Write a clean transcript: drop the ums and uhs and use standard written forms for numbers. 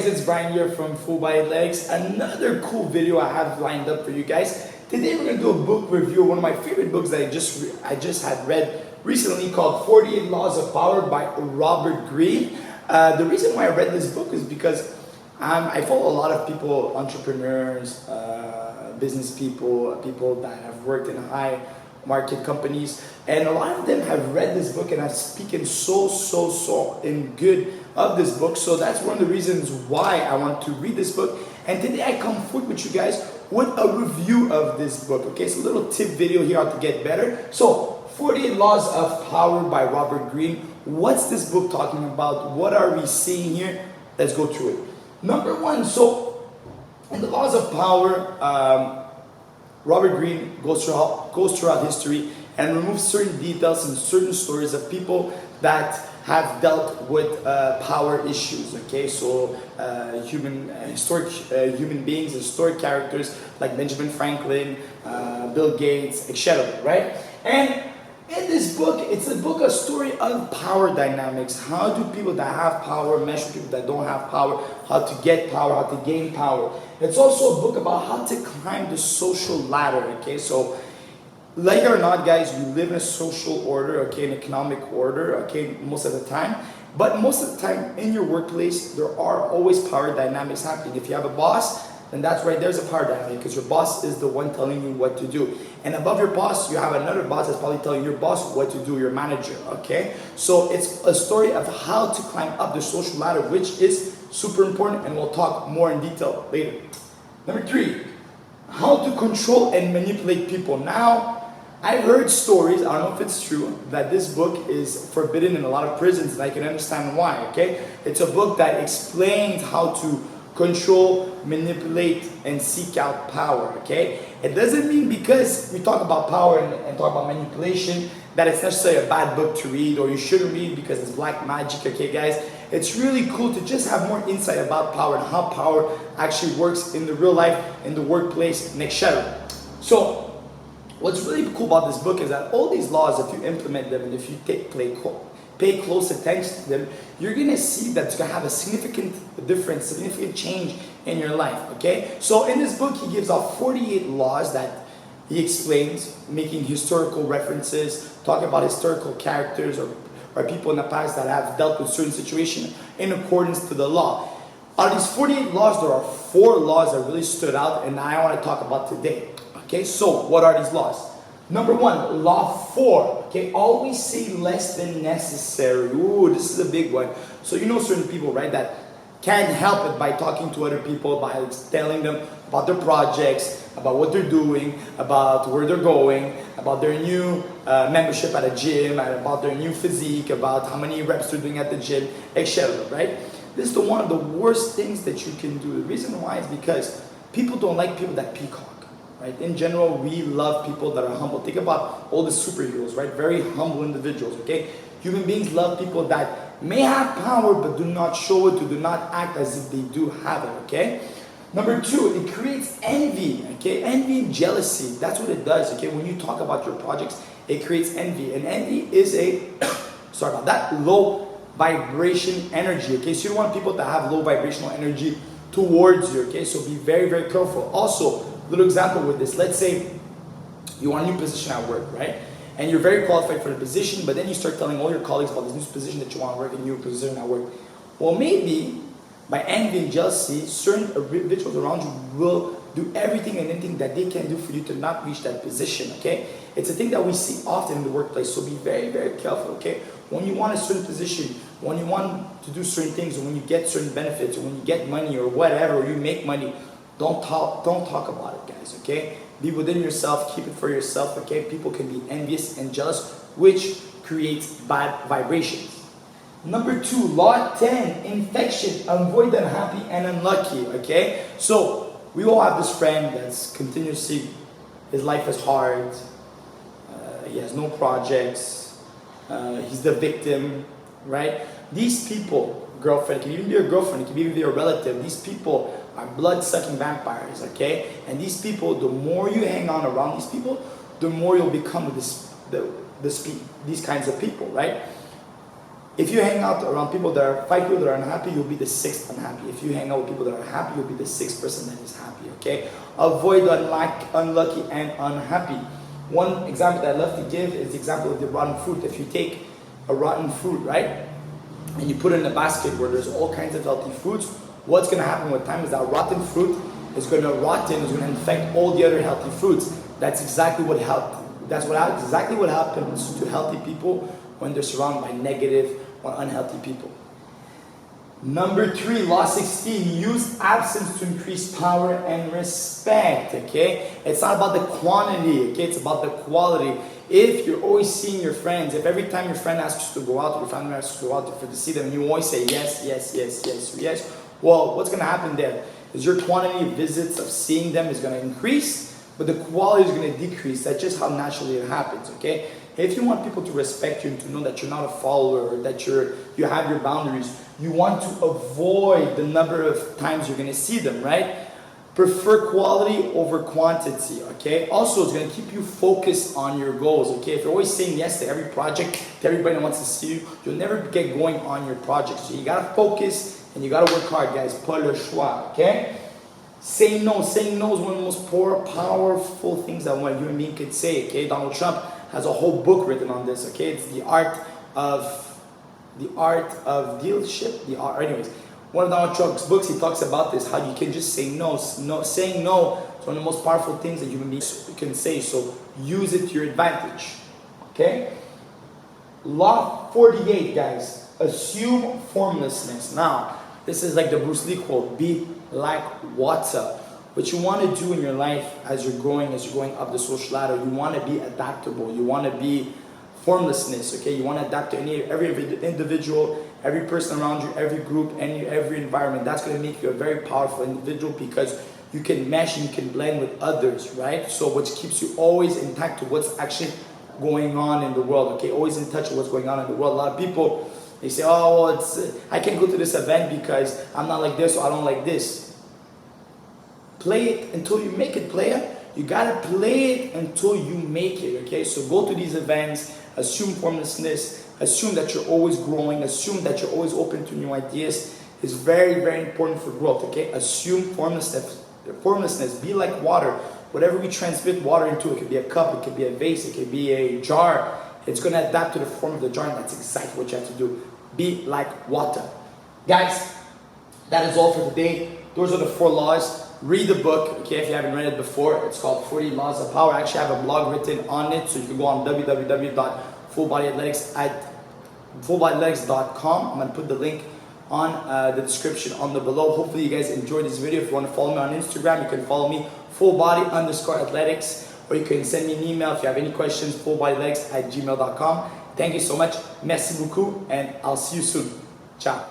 it's Brian here from Full Body Legs. Another cool video I have lined up for you guys. Today we're gonna do a book review, one of my favorite books that I just had read recently called 48 Laws of Power by Robert Greene. The reason why I read this book is because I follow a lot of people, entrepreneurs, business people, people that have worked in high market companies, and a lot of them have read this book and are speaking so in good of this book. So that's one of the reasons why I want to read this book. And today I come forward with you guys with a review of this book. Okay, it's a little tip video here how to get better. So 48 Laws of Power by Robert Greene. What's this book talking about? What are we seeing here? Let's go through it. Number one, so in the Laws of Power, Robert Greene goes throughout history and removes certain details and certain stories of people that have dealt with power issues. Okay, so historic human beings, historic characters like Benjamin Franklin, Bill Gates, etc. Right? And in this book, it's a story of power dynamics. How do people that have power mesh with people that don't have power? How to get power? How to gain power? It's also a book about how to climb the social ladder. Okay, so like it or not, guys, we live in a social order, okay, an economic order, okay, most of the time. But most of the time in your workplace, there are always power dynamics happening. If you have a boss, then that's right, there's a power dynamic because your boss is the one telling you what to do. And above your boss, you have another boss that's probably telling your boss what to do, your manager, okay? So it's a story of how to climb up the social ladder, which is super important, and we'll talk more in detail later. Number three, how to control and manipulate people. Now, I've heard stories, I don't know if it's true, that this book is forbidden in a lot of prisons, and I can understand why, okay? It's a book that explains how to control, manipulate, and seek out power, okay? It doesn't mean because we talk about power and talk about manipulation that it's necessarily a bad book to read or you shouldn't read because it's black magic, okay, guys? It's really cool to just have more insight about power and how power actually works in the real life, in the workplace, and etc. So, what's really cool about this book is that all these laws, if you implement them and if you pay close attention to them, you're gonna see that it's gonna have a significant difference, significant change in your life, okay? So in this book, he gives out 48 laws that he explains, making historical references, talking about historical characters or people in the past that have dealt with certain situations in accordance to the law. Out of these 48 laws, there are 4 laws that really stood out and I wanna talk about today. Okay, so what are these laws? Number 1, law 4. Okay, always say less than necessary. Ooh, this is a big one. So you know certain people, right, that can't help it by talking to other people, by telling them about their projects, about what they're doing, about where they're going, about their new membership at a gym, about their new physique, about how many reps they're doing at the gym, etc. Right? This is one of the worst things that you can do. The reason why is because people don't like people that peacock. Right? In general, we love people that are humble. Think about all the superheroes, right? Very humble individuals, okay? Human beings love people that may have power but do not show it, do not act as if they do have it, okay? Number 2, it creates envy, okay? Envy and jealousy, that's what it does, okay? When you talk about your projects, it creates envy. And envy is sorry about that, low vibration energy, okay? So you don't want people to have low vibrational energy towards you, okay? So be very careful. Also, little example with this, let's say you want a new position at work, right? And you're very qualified for the position, but then you start telling all your colleagues about this new position that you want to work, a new position at work. Well, maybe by envy and jealousy, certain individuals around you will do everything and anything that they can do for you to not reach that position, okay? It's a thing that we see often in the workplace, so be very careful, okay? When you want a certain position, when you want to do certain things, or when you get certain benefits, or when you get money or whatever, or you make money, don't talk about it, guys, okay? Be within yourself, keep it for yourself, okay? People can be envious and jealous, which creates bad vibrations. Number 2, law 10, infection, avoid the unhappy and unlucky, okay? So, we all have this friend that's continuously, his life is hard, he has no projects, he's the victim, right? These people, girlfriend, it can even be your girlfriend, it can even be your relative, these people are blood-sucking vampires, okay? And these people, the more you hang on around these people, the more you'll become these kinds of people, right? If you hang out around people that are 5 people that are unhappy, you'll be the 6th unhappy. If you hang out with people that are happy, you'll be the 6th person that is happy, okay? Avoid unlucky and unhappy. One example that I love to give is the example of the rotten fruit. If you take a rotten fruit, right, and you put it in a basket where there's all kinds of healthy fruits, what's going to happen with time is that rotten fruit is going to rot in, is going to infect all the other healthy fruits. That's exactly what exactly what happens to healthy people when they're surrounded by negative or unhealthy people. Number 3, law 16, use absence to increase power and respect, okay? It's not about the quantity, okay? It's about the quality. If you're always seeing your friends, if every time your friend asks you to go out, or your family asks you to go out to see them, and you always say yes, yes, yes, yes, yes, well, what's going to happen there is your quantity of visits of seeing them is going to increase, but the quality is going to decrease. That's just how naturally it happens, okay? If you want people to respect you and to know that you're not a follower, or that you have your boundaries, you want to avoid the number of times you're going to see them, right? Prefer quality over quantity, okay? Also, it's going to keep you focused on your goals, okay? If you're always saying yes to every project, to everybody that wants to see you, you'll never get going on your project. So you got to focus and you got to work hard, guys. Pas le choix, okay? Saying no. Saying no is one of the most powerful things that one human being could say, okay? Donald Trump has a whole book written on this, okay? It's the art of dealership. Anyways, one of Donald Trump's books, he talks about this, how you can just say no. Saying no is one of the most powerful things that human beings can say, so use it to your advantage, okay? Law 48, guys, assume formlessness. Now, this is like the Bruce Lee quote, be like water. What you want to do in your life as you're going up the social ladder, you want to be adaptable. You want to be formlessness, okay? You want to adapt to every individual, every person around you, every group, every environment. That's going to make you a very powerful individual because you can mesh and you can blend with others, right? So which keeps you always intact to what's actually going on in the world, okay? Always in touch with what's going on in the world. A lot of people, they say, oh, well, I can't go to this event because I'm not like this or I don't like this. Play it until you make it, player. You gotta play it until you make it, okay? So go to these events, assume formlessness, assume that you're always growing, assume that you're always open to new ideas. It's very, very important for growth, okay? Assume formlessness. Formlessness, be like water. Whatever we transmit water into, it could be a cup, it could be a vase, it could be a jar. It's gonna adapt to the form of the jar, and that's exactly what you have to do. Be like water. Guys, that is all for today. Those are the 4 laws. Read the book, okay, if you haven't read it before. It's called 40 Laws of Power. I actually have a blog written on it, so you can go on www.fullbodyathletics.com. I'm going to put the link on the description on the below. Hopefully you guys enjoyed this video. If you want to follow me on Instagram, you can follow me, fullbody_athletics, or you can send me an email if you have any questions, fullbodyathletics@gmail.com. Thank you so much. Merci beaucoup, and I'll see you soon. Ciao.